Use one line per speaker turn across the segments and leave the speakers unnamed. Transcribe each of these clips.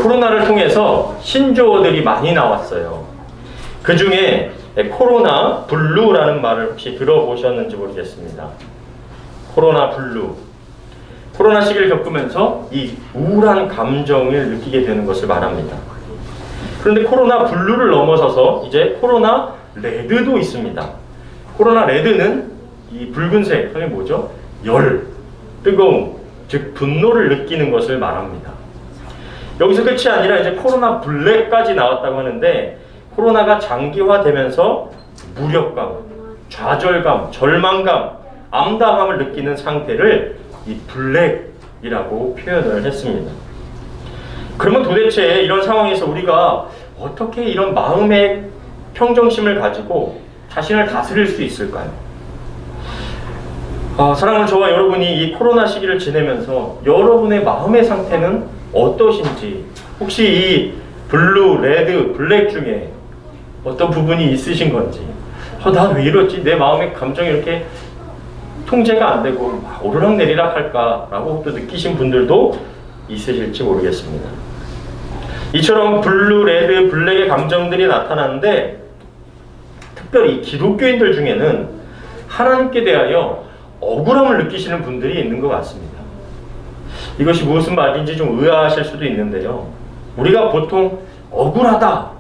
코로나를 통해서 신조어들이 많이 나왔어요. 그 중에 코로나 블루라는 말을 혹시 들어보셨는지 모르겠습니다. 코로나 블루. 코로나 시기를 겪으면서 이 우울한 감정을 느끼게 되는 것을 말합니다. 그런데 코로나 블루를 넘어서서 이제 코로나 레드도 있습니다. 코로나 레드는 이 붉은색, 그게 뭐죠? 열, 뜨거움, 즉 분노를 느끼는 것을 말합니다. 여기서 끝이 아니라 이제 코로나 블랙까지 나왔다고 하는데, 코로나가 장기화되면서 무력감, 좌절감, 절망감, 암담함을 느끼는 상태를 이 블랙이라고 표현을 했습니다. 그러면 도대체 이런 상황에서 우리가 어떻게 이런 마음의 평정심을 가지고 자신을 다스릴 수 있을까요? 사랑하는 저와 여러분이 이 코로나 시기를 지내면서 여러분의 마음의 상태는 어떠신지, 혹시 이 블루, 레드, 블랙 중에 어떤 부분이 있으신 건지, 나 왜 이러지? 내 마음의 감정이 이렇게 통제가 안 되고 막 오르락내리락 할까라고 또 느끼신 분들도 있으실지 모르겠습니다. 이처럼 블루, 레드, 블랙의 감정들이 나타나는데, 특별히 기독교인들 중에는 하나님께 대하여 억울함을 느끼시는 분들이 있는 것 같습니다. 이것이 무슨 말인지 좀 의아하실 수도 있는데요. 우리가 보통 억울하다는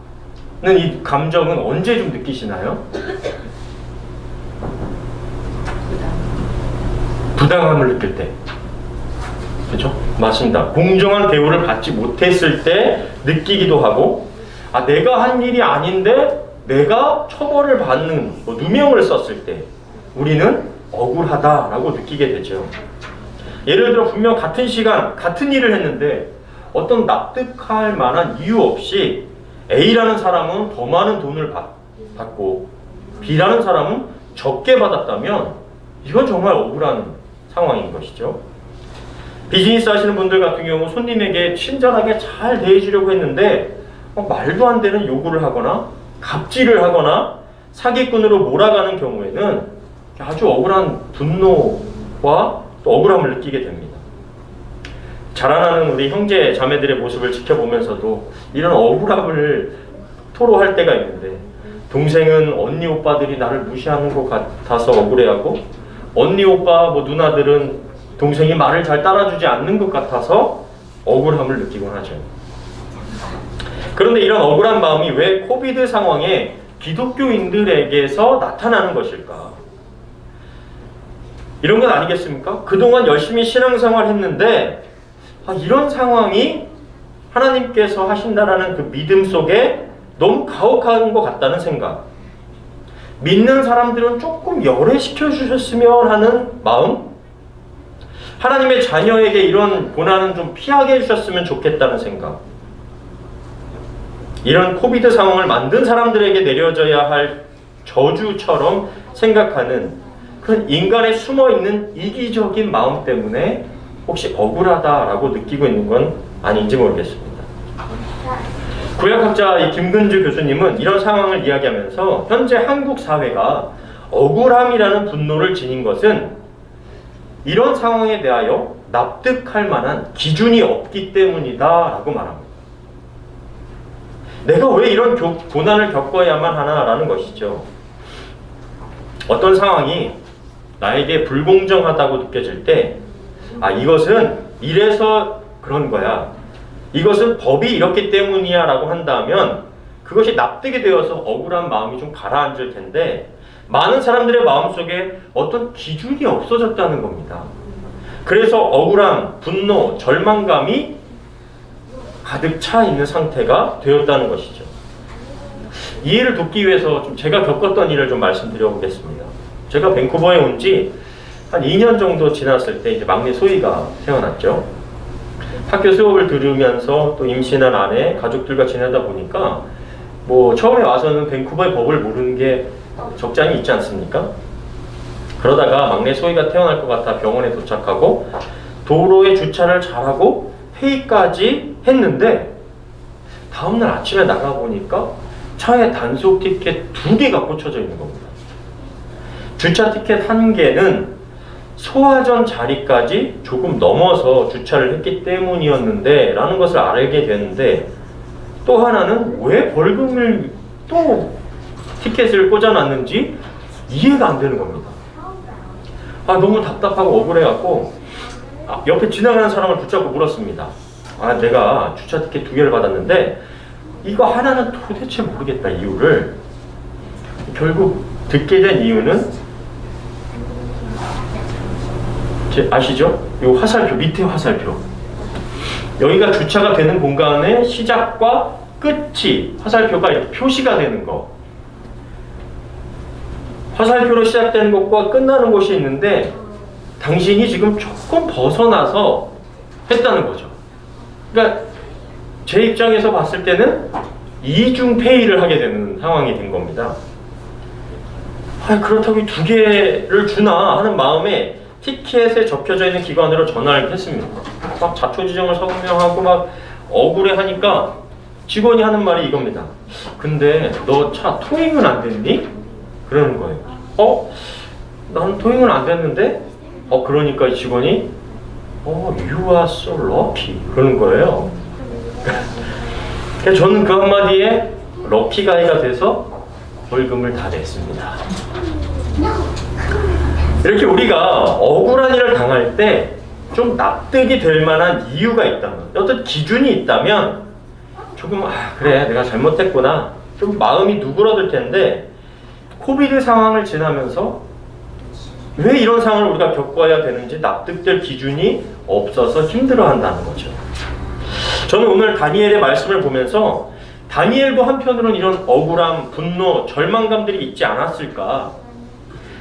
이 감정은 언제 좀 느끼시나요? 부당함을 느낄 때. 그렇죠? 맞습니다. 공정한 대우를 받지 못했을 때 느끼기도 하고, 내가 한 일이 아닌데 내가 처벌을 받는 누명을 썼을 때 우리는 억울하다라고 느끼게 되죠. 예를 들어 분명 같은 시간 같은 일을 했는데 어떤 납득할 만한 이유 없이 A라는 사람은 더 많은 돈을 받고 B라는 사람은 적게 받았다면 이건 정말 억울한 상황인 것이죠. 비즈니스 하시는 분들 같은 경우 손님에게 친절하게 잘 대해주려고 했는데 말도 안 되는 요구를 하거나 갑질을 하거나 사기꾼으로 몰아가는 경우에는 아주 억울한 분노와 또 억울함을 느끼게 됩니다. 자라나는 우리 형제 자매들의 모습을 지켜보면서도 이런 억울함을 토로할 때가 있는데, 동생은 언니 오빠들이 나를 무시하는 것 같아서 억울해하고, 언니 오빠 누나들은 동생이 말을 잘 따라주지 않는 것 같아서 억울함을 느끼곤 하죠. 그런데 이런 억울한 마음이 왜 코비드 상황에 기독교인들에게서 나타나는 것일까? 이런 건 아니겠습니까? 그동안 열심히 신앙생활 했는데 이런 상황이 하나님께서 하신다라는 그 믿음 속에 너무 가혹한 것 같다는 생각, 믿는 사람들은 조금 열애시켜 주셨으면 하는 마음, 하나님의 자녀에게 이런 고난은 좀 피하게 해주셨으면 좋겠다는 생각, 이런 코비드 상황을 만든 사람들에게 내려져야 할 저주처럼 생각하는 그런 인간의 숨어있는 이기적인 마음 때문에 혹시 억울하다라고 느끼고 있는 건 아닌지 모르겠습니다. 구약학자 이 김근주 교수님은 이런 상황을 이야기하면서 현재 한국 사회가 억울함이라는 분노를 지닌 것은 이런 상황에 대하여 납득할 만한 기준이 없기 때문이다 라고 말합니다. 내가 왜 이런 고난을 겪어야만 하나라는 것이죠. 어떤 상황이 나에게 불공정하다고 느껴질 때 이것은 이래서 그런 거야, 이것은 법이 이렇기 때문이야 라고 한다면 그것이 납득이 되어서 억울한 마음이 좀 가라앉을 텐데, 많은 사람들의 마음속에 어떤 기준이 없어졌다는 겁니다. 그래서 억울함, 분노, 절망감이 가득 차 있는 상태가 되었다는 것이죠. 이해를 돕기 위해서 좀 제가 겪었던 일을 좀 말씀드려 보겠습니다. 제가 밴쿠버에 온 지 한 2년 정도 지났을 때 이제 막내 소희가 태어났죠. 학교 수업을 들으면서 또 임신한 아내, 가족들과 지내다 보니까 처음에 와서는 밴쿠버의 법을 모르는 게 적잖이 있지 않습니까? 그러다가 막내 소희가 태어날 것 같아 병원에 도착하고 도로에 주차를 잘하고 회의까지 했는데, 다음날 아침에 나가보니까 차에 단속 티켓 2개가 꽂혀져 있는 겁니다. 주차 티켓 1개는 소화전 자리까지 조금 넘어서 주차를 했기 때문이었는데 라는 것을 알게 되는데, 또 하나는 왜 벌금을 또 티켓을 꽂아놨는지 이해가 안 되는 겁니다. 너무 답답하고 억울해갖고 옆에 지나가는 사람을 붙잡고 물었습니다. 내가 주차 티켓 2개를 받았는데 이거 하나는 도대체 모르겠다, 이유를. 결국 듣게 된 이유는 아시죠? 이 화살표, 밑에 화살표. 여기가 주차가 되는 공간의 시작과 끝이 화살표가 이렇게 표시가 되는 거. 화살표로 시작되는 것과 끝나는 곳이 있는데 당신이 지금 조금 벗어나서 했다는 거죠. 그러니까 제 입장에서 봤을 때는 이중페이를 하게 되는 상황이 된 겁니다. 그렇다고 2개를 주나 하는 마음에 티켓에 적혀져 있는 기관으로 전화를 했습니다. 막 자초지종을 설명하고 막 억울해하니까 직원이 하는 말이 이겁니다. 근데 너 차 토잉은 안 됐니? 그러는 거예요. 나는 토잉은 안 됐는데? 그러니까 직원이 You are so lucky 그러는 거예요. 저는 그 한마디에 럭키가이가 돼서 벌금을 다 냈습니다. 이렇게 우리가 억울한 일을 당할 때 좀 납득이 될 만한 이유가 있다면, 어떤 기준이 있다면 조금 그래 내가 잘못했구나 좀 마음이 누그러들 텐데, 코비드 상황을 지나면서 왜 이런 상황을 우리가 겪어야 되는지 납득될 기준이 없어서 힘들어한다는 거죠. 저는 오늘 다니엘의 말씀을 보면서 다니엘도 한편으로는 이런 억울함, 분노, 절망감들이 있지 않았을까.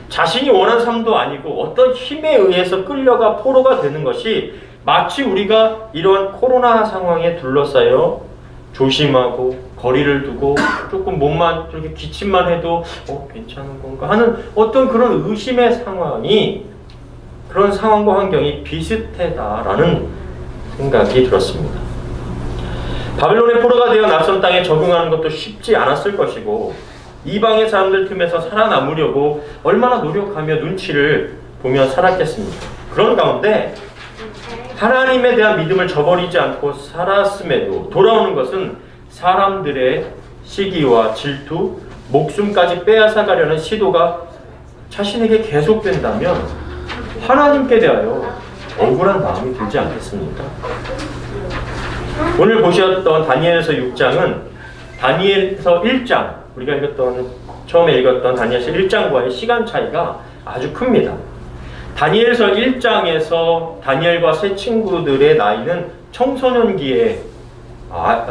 자신이 원한 삶도 아니고 어떤 힘에 의해서 끌려가 포로가 되는 것이 마치 우리가 이러한 코로나 상황에 둘러싸여 조심하고 거리를 두고 조금 몸만 이렇게 기침만 해도 괜찮은 건가 하는 어떤 그런 의심의 상황이, 그런 상황과 환경이 비슷하다라는 생각이 들었습니다. 바벨론의 포로가 되어 낯선 땅에 적응하는 것도 쉽지 않았을 것이고, 이방의 사람들 틈에서 살아남으려고 얼마나 노력하며 눈치를 보며 살았겠습니까? 그런 가운데 하나님에 대한 믿음을 저버리지 않고 살았음에도 돌아오는 것은 사람들의 시기와 질투, 목숨까지 빼앗아가려는 시도가 자신에게 계속된다면 하나님께 대하여 억울한 마음이 들지 않겠습니까? 오늘 보셨던 다니엘서 6장은 다니엘서 1장, 우리가 처음에 읽었던 다니엘서 1장과의 시간 차이가 아주 큽니다. 다니엘서 1장에서 다니엘과 세 친구들의 나이는 청소년기의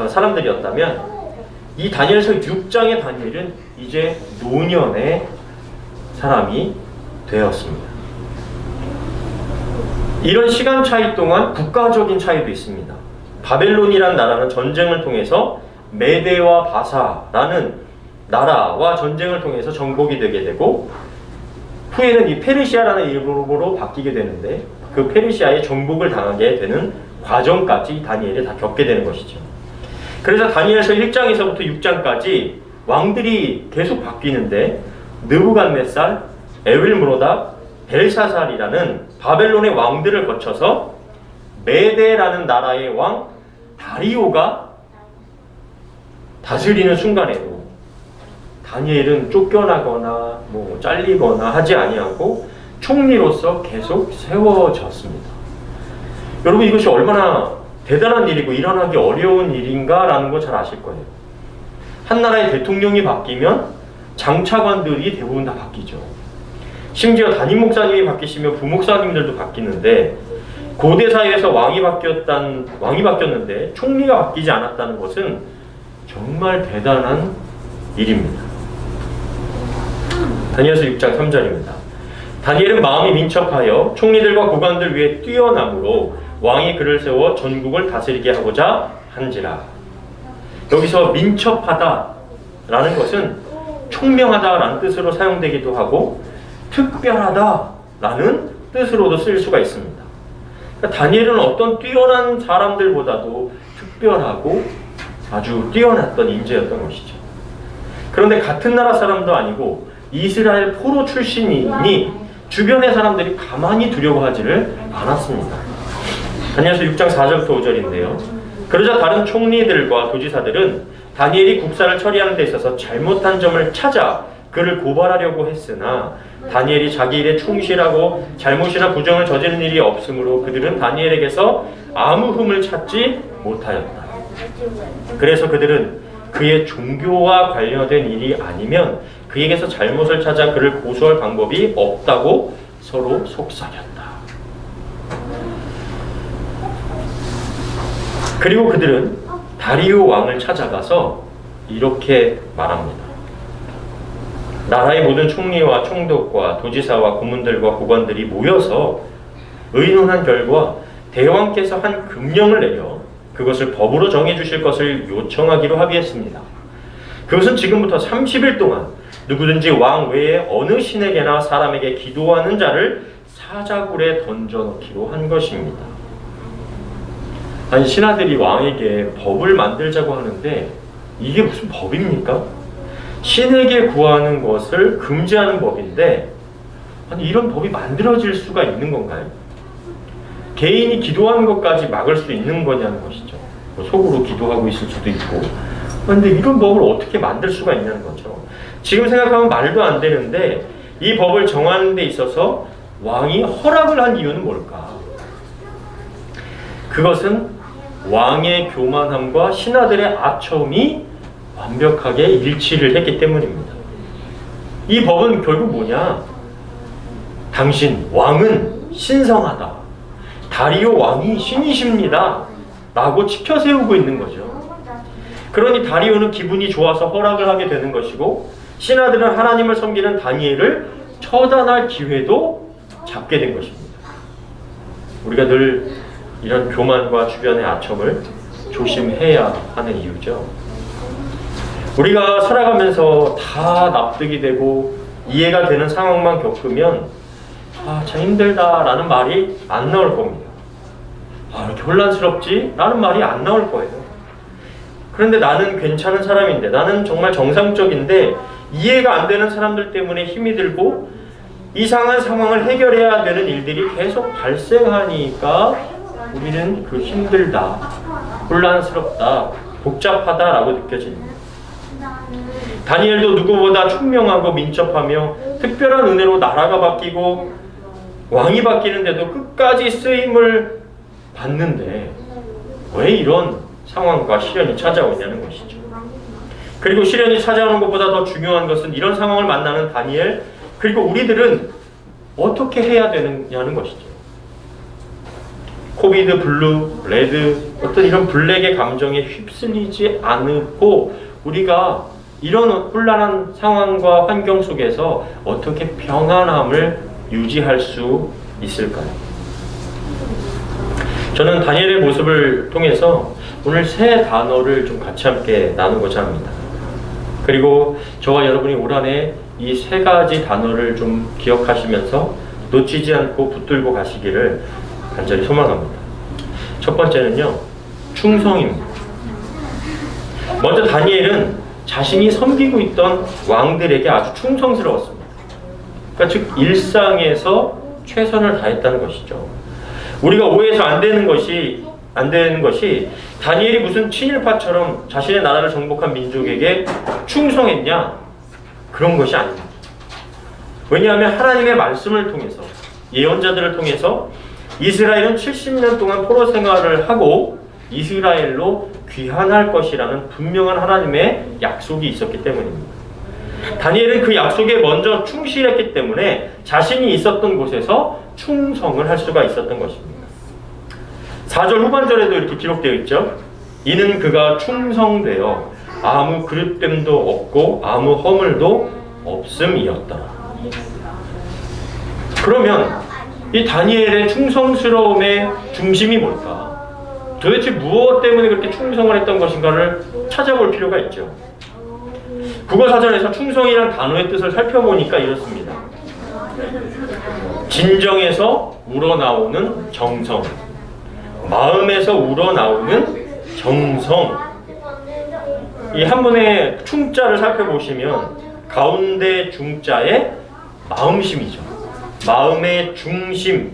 사람들이었다면, 이 다니엘서 6장의 다니엘은 이제 노년의 사람이 되었습니다. 이런 시간 차이 동안 국가적인 차이도 있습니다. 바벨론이란 나라는 전쟁을 통해서 메데와 바사라는 나라와 전쟁을 통해서 정복이 되게 되고, 후에는 이 페르시아라는 이름으로 바뀌게 되는데, 그 페르시아의 정복을 당하게 되는 과정까지 다니엘이 다 겪게 되는 것이죠. 그래서 다니엘서 1장에서부터 6장까지 왕들이 계속 바뀌는데, 느부갓네살, 에윌므로닥, 벨사살이라는 바벨론의 왕들을 거쳐서 메데라는 나라의 왕 다리오가 다스리는 순간에도 다니엘은 쫓겨나거나 잘리거나 하지 아니하고 총리로서 계속 세워졌습니다. 여러분, 이것이 얼마나 대단한 일이고 일어나기 어려운 일인가라는 거 잘 아실 거예요. 한 나라의 대통령이 바뀌면 장차관들이 대부분 다 바뀌죠. 심지어 담임 목사님이 바뀌시면 부목사님들도 바뀌는데, 고대 사회에서 왕이 바뀌었는데 총리가 바뀌지 않았다는 것은 정말 대단한 일입니다. 다니엘서 6장 3절입니다. 다니엘은 마음이 민첩하여 총리들과 고관들 위에 뛰어남으로 왕이 그를 세워 전국을 다스리게 하고자 한지라. 여기서 민첩하다라는 것은 총명하다라는 뜻으로 사용되기도 하고 특별하다라는 뜻으로도 쓸 수가 있습니다. 그러니까 다니엘은 어떤 뛰어난 사람들보다도 특별하고 아주 뛰어났던 인재였던 것이죠. 그런데 같은 나라 사람도 아니고 이스라엘 포로 출신이니 주변의 사람들이 가만히 두려워하지를 않았습니다. 다니엘서 6장 4절부터 5절인데요. 그러자 다른 총리들과 도지사들은 다니엘이 국사를 처리하는 데 있어서 잘못한 점을 찾아 그를 고발하려고 했으나 다니엘이 자기 일에 충실하고 잘못이나 부정을 저지른 일이 없으므로 그들은 다니엘에게서 아무 흠을 찾지 못하였다. 그래서 그들은 그의 종교와 관련된 일이 아니면 그에게서 잘못을 찾아 그를 고소할 방법이 없다고 서로 속삭였다. 그리고 그들은 다리오 왕을 찾아가서 이렇게 말합니다. 나라의 모든 총리와 총독과 도지사와 고문들과 고관들이 모여서 의논한 결과 대왕께서 한 금령을 내려 그것을 법으로 정해주실 것을 요청하기로 합의했습니다. 그것은 지금부터 30일 동안 누구든지 왕 외에 어느 신에게나 사람에게 기도하는 자를 사자굴에 던져넣기로 한 것입니다. 아니, 신하들이 왕에게 법을 만들자고 하는데 이게 무슨 법입니까? 신에게 구하는 것을 금지하는 법인데, 아니, 이런 법이 만들어질 수가 있는 건가요? 개인이 기도하는 것까지 막을 수 있는 거냐는 것이죠. 뭐 속으로 기도하고 있을 수도 있고. 그런데 이런 법을 어떻게 만들 수가 있냐는 거죠. 지금 생각하면 말도 안 되는데 이 법을 정하는 데 있어서 왕이 허락을 한 이유는 뭘까? 그것은 왕의 교만함과 신하들의 아첨이 완벽하게 일치를 했기 때문입니다. 이 법은 결국 뭐냐? 당신 왕은 신성하다. 다리오 왕이 신이십니다. 라고 치켜세우고 있는 거죠. 그러니 다리오는 기분이 좋아서 허락을 하게 되는 것이고, 신하들은 하나님을 섬기는 다니엘을 처단할 기회도 잡게 된 것입니다. 우리가 늘 이런 교만과 주변의 아첨을 조심해야 하는 이유죠. 우리가 살아가면서 다 납득이 되고 이해가 되는 상황만 겪으면 참 힘들다 라는 말이 안 나올 겁니다. 이렇게 혼란스럽지? 라는 말이 안 나올 거예요. 그런데 나는 괜찮은 사람인데, 나는 정말 정상적인데 이해가 안 되는 사람들 때문에 힘이 들고 이상한 상황을 해결해야 되는 일들이 계속 발생하니까 우리는 그 힘들다, 혼란스럽다, 복잡하다라고 느껴집니다. 다니엘도 누구보다 총명하고 민첩하며 특별한 은혜로 나라가 바뀌고 왕이 바뀌는데도 끝까지 쓰임을 받는데 왜 이런 상황과 시련이 찾아오냐는 것이죠. 그리고 시련이 찾아오는 것보다 더 중요한 것은 이런 상황을 만나는 다니엘, 그리고 우리들은 어떻게 해야 되느냐는 것이죠. 코비드, 블루, 레드, 어떤 이런 블랙의 감정에 휩쓸리지 않고 우리가 이런 혼란한 상황과 환경 속에서 어떻게 평안함을 유지할 수 있을까요? 저는 다니엘의 모습을 통해서 오늘 세 단어를 좀 같이 함께 나누고자 합니다. 그리고 저와 여러분이 올 한해 이 세 가지 단어를 좀 기억하시면서 놓치지 않고 붙들고 가시기를 간절히 소망합니다. 첫 번째는요, 충성입니다. 먼저 다니엘은 자신이 섬기고 있던 왕들에게 아주 충성스러웠습니다. 그러니까 즉 일상에서 최선을 다했다는 것이죠. 우리가 오해해서 안 되는 것이 다니엘이 무슨 친일파처럼 자신의 나라를 정복한 민족에게 충성했냐? 그런 것이 아닙니다. 왜냐하면 하나님의 말씀을 통해서, 예언자들을 통해서 이스라엘은 70년 동안 포로 생활을 하고 이스라엘로 귀환할 것이라는 분명한 하나님의 약속이 있었기 때문입니다. 다니엘은 그 약속에 먼저 충실했기 때문에 자신이 있었던 곳에서 충성을 할 수가 있었던 것입니다. 4절 후반절에도 이렇게 기록되어 있죠. 이는 그가 충성되어 아무 그릇됨도 없고 아무 허물도 없음이었더라. 그러면 이 다니엘의 충성스러움의 중심이 뭘까? 도대체 무엇 때문에 그렇게 충성을 했던 것인가를 찾아볼 필요가 있죠. 국어사전에서 충성이라는 단어의 뜻을 살펴보니까 이렇습니다. 진정에서 우러나오는 정성, 마음에서 우러나오는 정성. 이 한문의 충자를 살펴보시면 가운데 중자의 마음심이죠. 마음의 중심이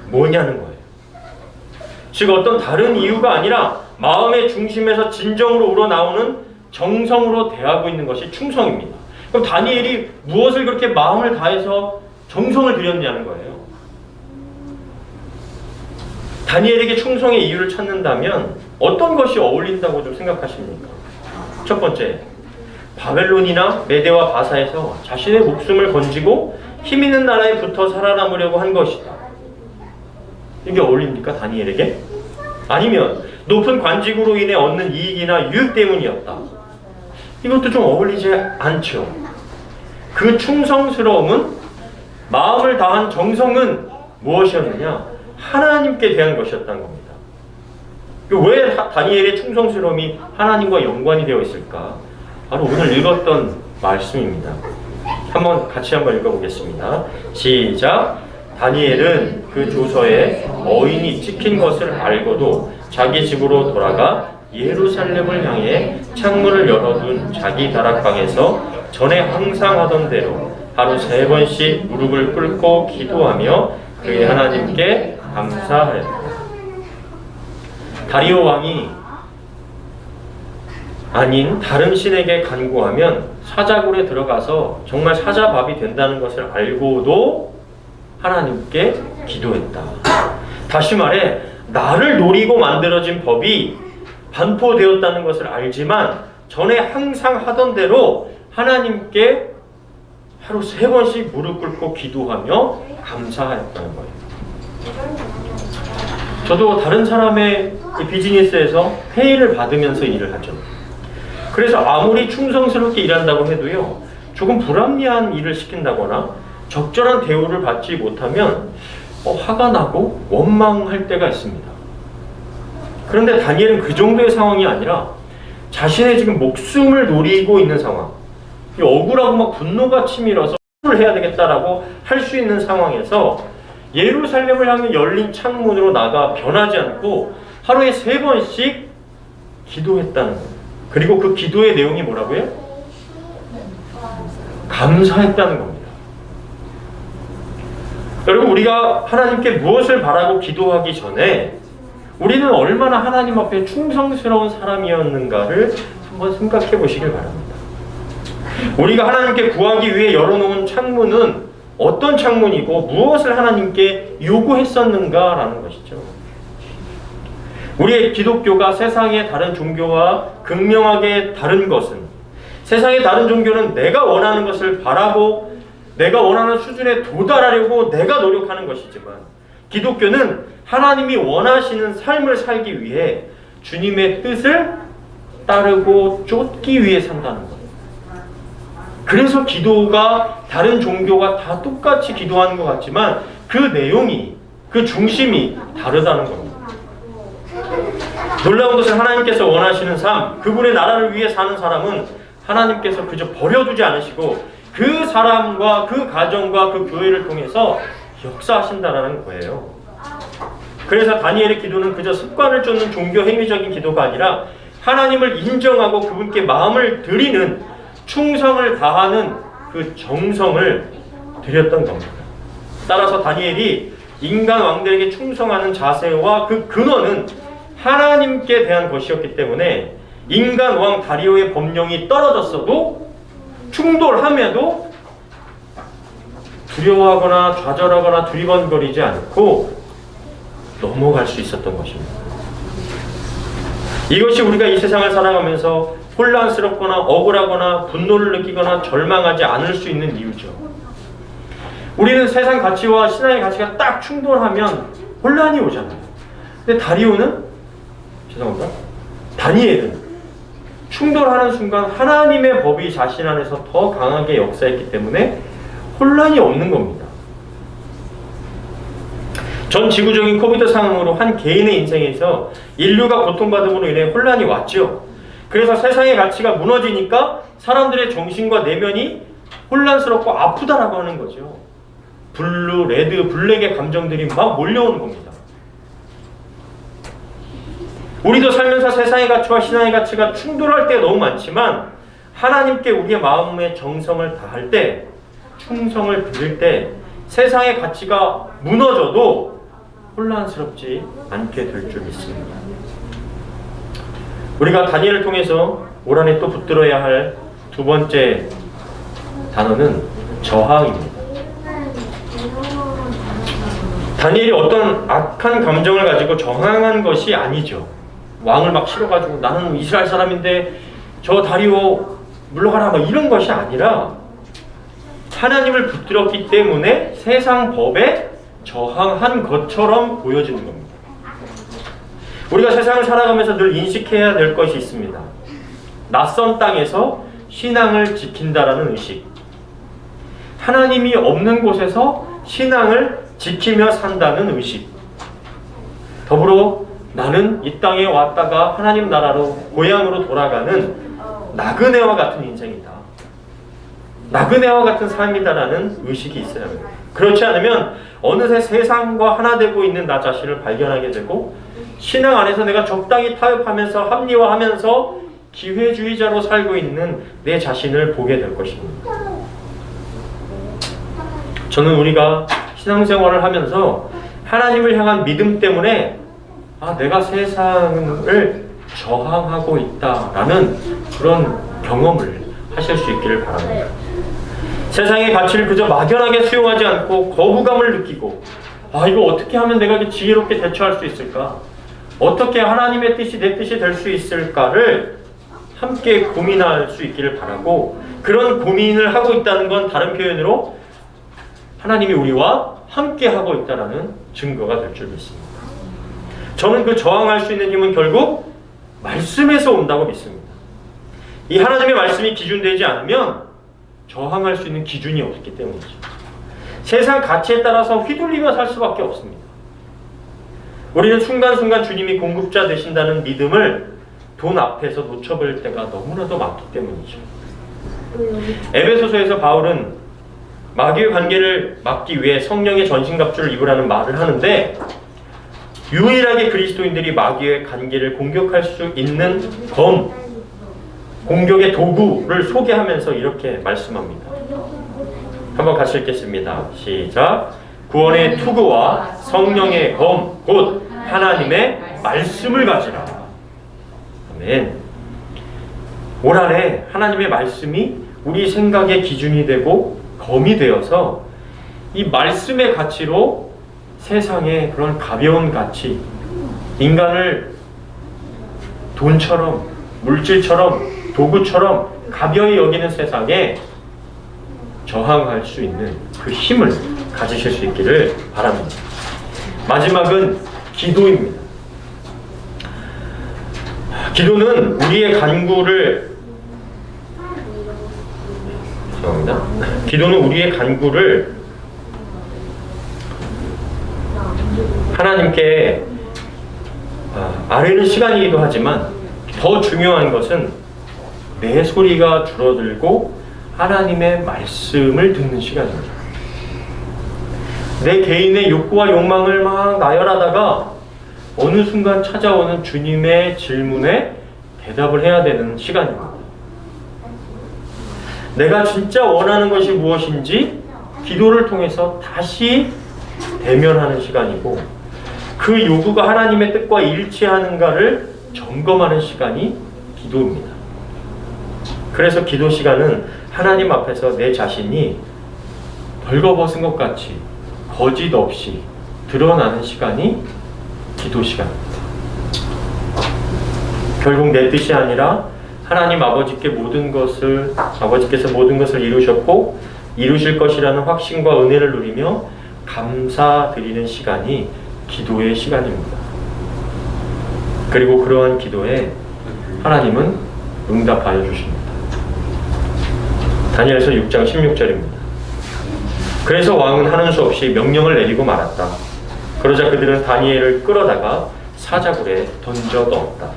뭐냐는 거예요. 즉 어떤 다른 이유가 아니라 마음의 중심에서 진정으로 우러나오는 정성으로 대하고 있는 것이 충성입니다. 그럼 다니엘이 무엇을 그렇게 마음을 다해서 정성을 들였냐는 거예요. 다니엘에게 충성의 이유를 찾는다면 어떤 것이 어울린다고 좀 생각하십니까? 첫 번째, 바벨론이나 메대와 바사에서 자신의 목숨을 건지고 힘 있는 나라에 붙어 살아남으려고 한 것이다. 이게 어울립니까? 다니엘에게? 아니면 높은 관직으로 인해 얻는 이익이나 유익 때문이었다. 이것도 좀 어울리지 않죠. 그 충성스러움은, 마음을 다한 정성은 무엇이었느냐? 하나님께 대한 것이었다는 겁니다. 왜 다니엘의 충성스러움이 하나님과 연관이 되어 있을까? 바로 오늘 읽었던 말씀입니다. 같이 한번 읽어보겠습니다. 시작. 다니엘은 그 조서에 어인이 찍힌 것을 알고도 자기 집으로 돌아가 예루살렘을 향해 창문을 열어둔 자기 다락방에서 전에 항상 하던 대로 하루 3번씩 무릎을 꿇고 기도하며 그의 하나님께 감사하였다. 다리오 왕이 아닌 다른 신에게 간구하면 사자굴에 들어가서 정말 사자밥이 된다는 것을 알고도 하나님께 기도했다. 다시 말해, 나를 노리고 만들어진 법이 반포되었다는 것을 알지만 전에 항상 하던 대로 하나님께 하루 3번씩 무릎 꿇고 기도하며 감사하였다는 거예요. 저도 다른 사람의 비즈니스에서 회의를 받으면서 일을 하죠. 그래서 아무리 충성스럽게 일한다고 해도요, 조금 불합리한 일을 시킨다거나 적절한 대우를 받지 못하면 화가 나고 원망할 때가 있습니다. 그런데 다니엘은 그 정도의 상황이 아니라 자신의 지금 목숨을 노리고 있는 상황, 억울하고 막 분노가 치밀어서 를 해야 되겠다라고 할 수 있는 상황에서 예루살렘을 향해 열린 창문으로 나가 변하지 않고 하루에 3번씩 기도했다는 거예요. 그리고 그 기도의 내용이 뭐라고요? 감사했다는 겁니다. 여러분, 우리가 하나님께 무엇을 바라고 기도하기 전에 우리는 얼마나 하나님 앞에 충성스러운 사람이었는가를 한번 생각해 보시길 바랍니다. 우리가 하나님께 구하기 위해 열어놓은 창문은 어떤 창문이고 무엇을 하나님께 요구했었는가라는 것이죠. 우리의 기독교가 세상의 다른 종교와 극명하게 다른 것은, 세상의 다른 종교는 내가 원하는 것을 바라고 내가 원하는 수준에 도달하려고 내가 노력하는 것이지만, 기독교는 하나님이 원하시는 삶을 살기 위해 주님의 뜻을 따르고 쫓기 위해 산다는 거예요. 그래서 기도가 다른 종교가 다 똑같이 기도하는 것 같지만 그 내용이, 그 중심이 다르다는 겁니다. 놀라운 것은 하나님께서 원하시는 삶, 그분의 나라를 위해 사는 사람은 하나님께서 그저 버려두지 않으시고 그 사람과 그 가정과 그 교회를 통해서 역사하신다는 거예요. 그래서 다니엘의 기도는 그저 습관을 쫓는 종교 행위적인 기도가 아니라 하나님을 인정하고 그분께 마음을 드리는, 충성을 다하는 그 정성을 드렸던 겁니다. 따라서 다니엘이 인간 왕들에게 충성하는 자세와 그 근원은 하나님께 대한 것이었기 때문에 인간 왕 다리오의 법령이 떨어졌어도, 충돌함에도 두려워하거나 좌절하거나 두리번거리지 않고 넘어갈 수 있었던 것입니다. 이것이 우리가 이 세상을 살아가면서 혼란스럽거나 억울하거나 분노를 느끼거나 절망하지 않을 수 있는 이유죠. 우리는 세상 가치와 신앙의 가치가 딱 충돌하면 혼란이 오잖아요. 근데 다니엘은 충돌하는 순간 하나님의 법이 자신 안에서 더 강하게 역사했기 때문에 혼란이 없는 겁니다. 전 지구적인 코비드 상황으로 한 개인의 인생에서 인류가 고통받음으로 인해 혼란이 왔죠. 그래서 세상의 가치가 무너지니까 사람들의 정신과 내면이 혼란스럽고 아프다라고 하는 거죠. 블루, 레드, 블랙의 감정들이 막 몰려오는 겁니다. 우리도 살면서 세상의 가치와 신앙의 가치가 충돌할 때가 너무 많지만 하나님께 우리의 마음의 정성을 다할 때 충성을 들을 때 세상의 가치가 무너져도 혼란스럽지 않게 될 줄 믿습니다. 우리가 다니엘을 통해서 올 한해 또 붙들어야 할 두 번째 단어는 저항입니다. 다니엘이 어떤 악한 감정을 가지고 저항한 것이 아니죠. 왕을 막 싫어가지고 나는 이스라엘 사람인데 저 다리오 물러가라 뭐 이런 것이 아니라 하나님을 붙들었기 때문에 세상 법에 저항한 것처럼 보여지는 겁니다. 우리가 세상을 살아가면서 늘 인식해야 될 것이 있습니다. 낯선 땅에서 신앙을 지킨다라는 의식, 하나님이 없는 곳에서 신앙을 지키며 산다는 의식, 더불어 나는 이 땅에 왔다가 하나님 나라로 고향으로 돌아가는 나그네와 같은 인생이다, 나그네와 같은 삶이다라는 의식이 있어야 합니다. 그렇지 않으면 어느새 세상과 하나 되고 있는 나 자신을 발견하게 되고 신앙 안에서 내가 적당히 타협하면서 합리화하면서 기회주의자로 살고 있는 내 자신을 보게 될 것입니다. 저는 우리가 신앙생활을 하면서 하나님을 향한 믿음 때문에 내가 세상을 저항하고 있다라는 그런 경험을 하실 수 있기를 바랍니다. 세상의 가치를 그저 막연하게 수용하지 않고 거부감을 느끼고 이거 어떻게 하면 내가 지혜롭게 대처할 수 있을까? 어떻게 하나님의 뜻이 내 뜻이 될 수 있을까를 함께 고민할 수 있기를 바라고, 그런 고민을 하고 있다는 건 다른 표현으로 하나님이 우리와 함께 하고 있다는 증거가 될 줄 믿습니다. 저는 그 저항할 수 있는 힘은 결국 말씀에서 온다고 믿습니다. 이 하나님의 말씀이 기준되지 않으면 저항할 수 있는 기준이 없기 때문이죠. 세상 가치에 따라서 휘둘리며 살 수밖에 없습니다. 우리는 순간순간 주님이 공급자 되신다는 믿음을 돈 앞에서 놓쳐버릴 때가 너무나도 많기 때문이죠. 에베소서에서 바울은 마귀의 관계를 막기 위해 성령의 전신갑주를 입으라는 말을 하는데, 유일하게 그리스도인들이 마귀의 관계를 공격할 수 있는 공격의 도구를 소개하면서 이렇게 말씀합니다. 한번 같이 읽겠습니다. 시작. 구원의 투구와 성령의 검, 곧 하나님의 말씀을 가지라. 아멘. 올 한해 하나님의 말씀이 우리 생각의 기준이 되고 검이 되어서 이 말씀의 가치로 세상의 그런 가벼운 가치, 인간을 돈처럼, 물질처럼, 도구처럼 가벼이 여기는 세상에 저항할 수 있는 그 힘을 가지실 수 있기를 바랍니다. 마지막은 기도입니다. 기도는 우리의 간구를 하나님께 아뢰는 시간이기도 하지만 더 중요한 것은 내 소리가 줄어들고 하나님의 말씀을 듣는 시간입니다. 내 개인의 욕구와 욕망을 막 나열하다가 어느 순간 찾아오는 주님의 질문에 대답을 해야 되는 시간입니다. 내가 진짜 원하는 것이 무엇인지 기도를 통해서 다시 대면하는 시간이고, 그 요구가 하나님의 뜻과 일치하는가를 점검하는 시간이 기도입니다. 그래서 기도 시간은 하나님 앞에서 내 자신이 벌거벗은 것 같이 거짓 없이 드러나는 시간이 기도 시간입니다. 결국 내 뜻이 아니라 하나님 아버지께서 모든 것을 이루셨고 이루실 것이라는 확신과 은혜를 누리며 감사드리는 시간이 기도의 시간입니다. 그리고 그러한 기도에 하나님은 응답하여 주십니다. 다니엘서 6장 16절입니다. 그래서 왕은 하는 수 없이 명령을 내리고 말았다. 그러자 그들은 다니엘을 끌어다가 사자굴에 던져 넣었다.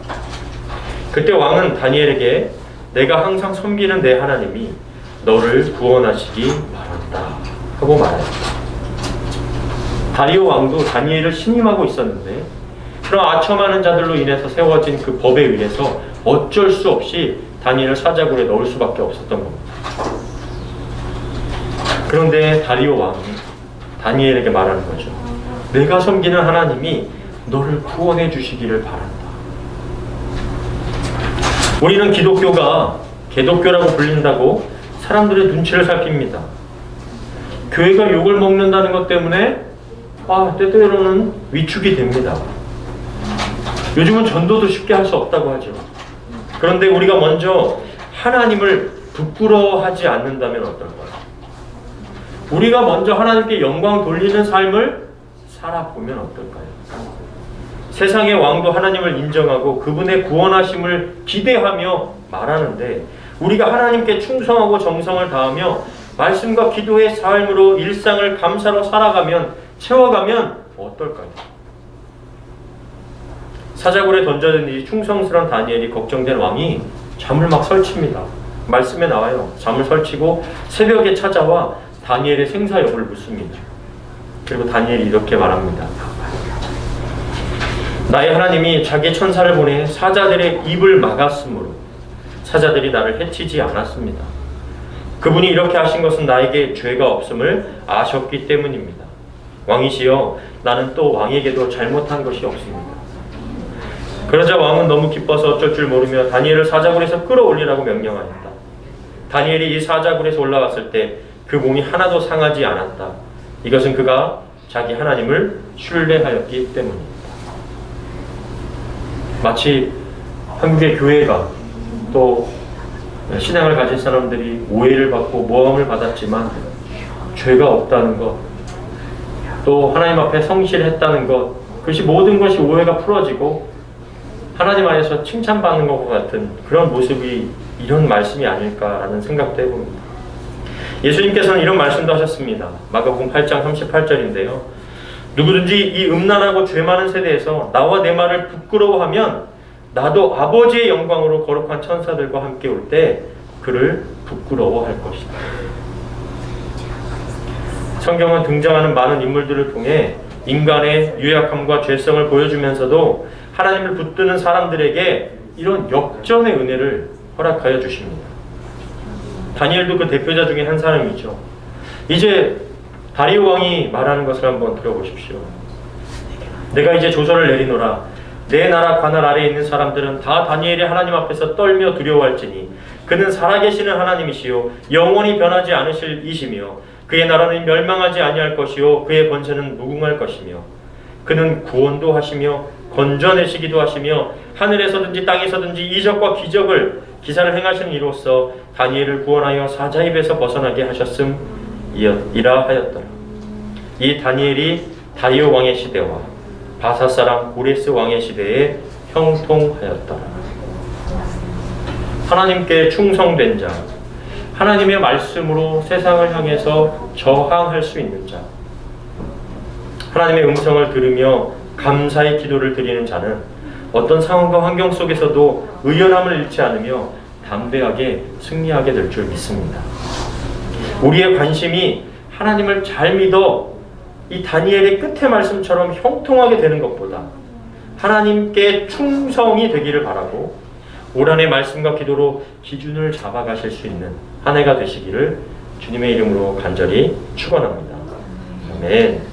그때 왕은 다니엘에게 내가 항상 섬기는 내 하나님이 너를 구원하시기 바란다 하고 말했다. 다리오 왕도 다니엘을 신임하고 있었는데 그런 아첨하는 자들로 인해서 세워진 그 법에 의해서 어쩔 수 없이 다니엘을 사자굴에 넣을 수밖에 없었던 겁니다. 그런데 다리오 왕이 다니엘에게 말하는 거죠. 내가 섬기는 하나님이 너를 구원해 주시기를 바란다. 우리는 기독교가 개독교라고 불린다고 사람들의 눈치를 살핍니다. 교회가 욕을 먹는다는 것 때문에 때때로는 위축이 됩니다. 요즘은 전도도 쉽게 할 수 없다고 하죠. 그런데 우리가 먼저 하나님을 부끄러워하지 않는다면 어떨까요? 우리가 먼저 하나님께 영광 돌리는 삶을 살아보면 어떨까요? 세상의 왕도 하나님을 인정하고 그분의 구원하심을 기대하며 말하는데 우리가 하나님께 충성하고 정성을 다하며 말씀과 기도의 삶으로 일상을 감사로 살아가면 채워가면 어떨까요? 사자굴에 던져진 이 충성스러운 다니엘이 걱정된 왕이 잠을 막 설칩니다. 말씀에 나와요. 잠을 설치고 새벽에 찾아와 다니엘의 생사 여부를 묻습니다. 그리고 다니엘이 이렇게 말합니다. 나의 하나님이 자기 천사를 보내 사자들의 입을 막았으므로 사자들이 나를 해치지 않았습니다. 그분이 이렇게 하신 것은 나에게 죄가 없음을 아셨기 때문입니다. 왕이시여, 나는 또 왕에게도 잘못한 것이 없습니다. 그러자 왕은 너무 기뻐서 어쩔 줄 모르며 다니엘을 사자굴에서 끌어올리라고 명령하였다. 다니엘이 이 사자굴에서 올라왔을 때 그 몸이 하나도 상하지 않았다. 이것은 그가 자기 하나님을 신뢰하였기 때문입니다. 마치 한국의 교회가 또 신앙을 가진 사람들이 오해를 받고 모함을 받았지만 죄가 없다는 것, 또 하나님 앞에 성실했다는 것, 그것이 모든 것이 오해가 풀어지고 하나님 안에서 칭찬받는 것과 같은 그런 모습이 이런 말씀이 아닐까라는 생각도 해봅니다. 예수님께서는 이런 말씀도 하셨습니다. 마가복음 8장 38절인데요. 누구든지 이 음란하고 죄 많은 세대에서 나와 내 말을 부끄러워하면 나도 아버지의 영광으로 거룩한 천사들과 함께 올 때 그를 부끄러워할 것이다. 성경은 등장하는 많은 인물들을 통해 인간의 유약함과 죄성을 보여주면서도 하나님을 붙드는 사람들에게 이런 역전의 은혜를 허락하여 주십니다. 다니엘도 그 대표자 중에 한 사람이죠. 이제 다리오 왕이 말하는 것을 한번 들어보십시오. 내가 이제 조서를 내리노라. 내 나라 관할 아래에 있는 사람들은 다 다니엘이 하나님 앞에서 떨며 두려워할지니 그는 살아계시는 하나님이시요 영원히 변하지 않으실 이시며 그의 나라는 멸망하지 아니할 것이요 그의 권세는 무궁할 것이며 그는 구원도 하시며 건져내시기도 하시며 하늘에서든지 땅에서든지 이적과 기사를 행하시는 이로써 다니엘을 구원하여 사자 입에서 벗어나게 하셨음이라 하였더라. 이 다니엘이 다리오 왕의 시대와 바사 사람 고레스 왕의 시대에 형통하였더라. 하나님께 충성된 자, 하나님의 말씀으로 세상을 향해서 저항할 수 있는 자, 하나님의 음성을 들으며 감사의 기도를 드리는 자는 어떤 상황과 환경 속에서도 의연함을 잃지 않으며 담대하게 승리하게 될 줄 믿습니다. 우리의 관심이 하나님을 잘 믿어 이 다니엘의 끝의 말씀처럼 형통하게 되는 것보다 하나님께 충성이 되기를 바라고 올 한해 말씀과 기도로 기준을 잡아가실 수 있는 한 해가 되시기를 주님의 이름으로 간절히 축원합니다. 아멘.